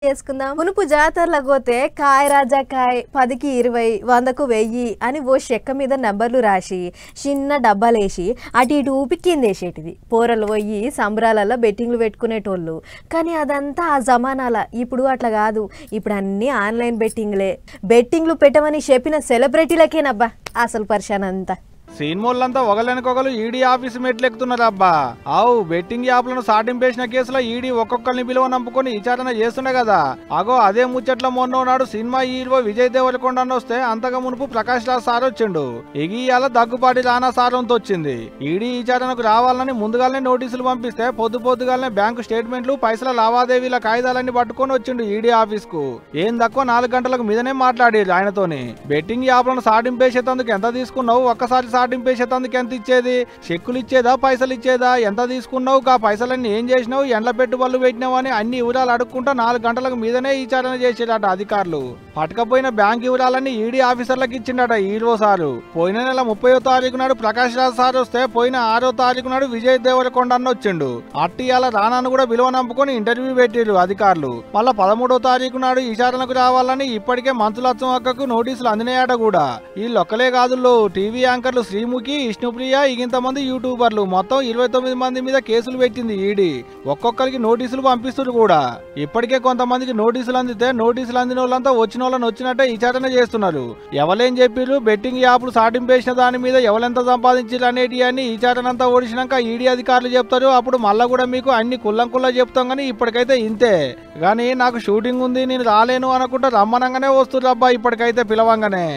చేసుకుందాం. మునుపు జాతరలకు పోతే కాయ రాజా కాయ్ 10కి 20 100కు 1000 అని ఓ చెక్క మీద నంబర్లు రాసి చిన్న డబ్బాలేసి అటు ఇటు ఊపి కిందేసేటిది. పోరలు పోయి సంబరాలలో బెట్టింగ్లు పెట్టుకునేటోళ్ళు. కానీ అదంతా ఆ జమానాల. ఇప్పుడు అట్లా కాదు. ఇప్పుడు అన్నీ ఆన్లైన్ బెట్టింగ్లే. బెట్టింగ్లు పెట్టమని చెప్పిన సెలబ్రిటీలకేనబ్బా అసలు పరిశాన్ అంతా. సీన్మోళ్ళంతా ఒకళ్ళెనకొకరు ఈడీ ఆఫీసు మెట్లెక్కుతున్నారు అబ్బా. ఆవు బెట్టింగ్ యాప్లను సాటింపేసిన కేసులో ఈడీ ఒక్కొక్కరిని విలువ నంపుకొని విచారణ చేస్తుండే కదా. అగో అదే ముచ్చట్ల మొన్న నాడు సినిమా హీరో విజయ్ దేవరకొండ వస్తే అంతగా మునుపు ప్రకాష్ రాజ్ సార్ వచ్చిండు. ఎగియాల దగ్గుపాటి రానా సారంతో వచ్చింది. ఈడీ విచారణకు రావాలని ముందుగానే నోటీసులు పంపిస్తే పొద్దుగాలనే బ్యాంకు స్టేట్మెంట్లు పైసల లావాదేవీల కాగితాలన్నీ పట్టుకొని వచ్చిండు ఈడీ ఆఫీస్ కు. ఏం తక్కువ 4 గంటలకు మీదనే మాట్లాడారు ఆయనతోని. బెట్టింగ్ యాప్లను సాటింపేసేందుకు ఎంత తీసుకున్నావు, ఒక్కసారి సాటింపేసేందుకు ఎంత ఇచ్చేది, చెక్కులు ఇచ్చేదా పైసలు ఇచ్చేదా, ఎంత తీసుకున్నావు, ఆ పైసలన్నీ ఏం చేసినావు, ఎండ్ల పెట్టుబడులు పెట్టినావు అని అన్ని వివరాలు అడుక్కుంటా 4 గంటలకు మీదనే విచారణ చేసేటట అధికారులు. పట్టుకపోయిన బ్యాంక్ వివరాలన్నీ ఈడీ ఆఫీసర్లకు ఇచ్చిండట హీరో సారు. పోయిన నెల 30వ తారీఖు నాడు ప్రకాష్ రాజ్ సార్ వస్తే పోయిన 6వ తారీఖు నాడు విజయ్ దేవరకొండ వచ్చిండు. అట్టియాల రానాను కూడా విలువ నంపుకొని ఇంటర్వ్యూ పెట్టిరు అధికారులు. మళ్ళా 13వ తారీఖు నాడు విచారణకు రావాలని ఇప్పటికే మంత్రులత్వం అక్కకు నోటీసులు అందినాయట కూడా. వీళ్ళొక్కలే కాదుల్లో టీవీ యాంకర్లు శ్రీముఖి, విష్ణుప్రియ, ఇంతమంది యూట్యూబర్లు మొత్తం 29 మంది మీద కేసులు పెట్టింది ఈడీ. ఒక్కొక్కరికి నోటీసులు పంపిస్తున్నారు కూడా. ఇప్పటికే కొంతమందికి నోటీసులు అందితే నోటీసులు అందిన వాళ్ళంతా వచ్చిన వాళ్ళని వచ్చినట్టే విచారణ చేస్తున్నారు. ఎవరేం చెప్పిర్రు, బెట్టింగ్ యాప్లు సాటింపేసిన దాని మీద ఎవరెంత సంపాదించారు అనేటి అని విచారణ అంతా ఓడిచినాక ఈడీ అధికారులు చెప్తారు. అప్పుడు మళ్ళా కూడా మీకు అన్ని కుల్లం చెప్తాం. కానీ ఇప్పటికైతే ఇంతే. కానీ నాకు షూటింగ్ ఉంది నేను రాలేను అనుకుంటా రమ్మనంగానే వస్తుర్రు అబ్బా ఇప్పటికైతే పిలవంగానే.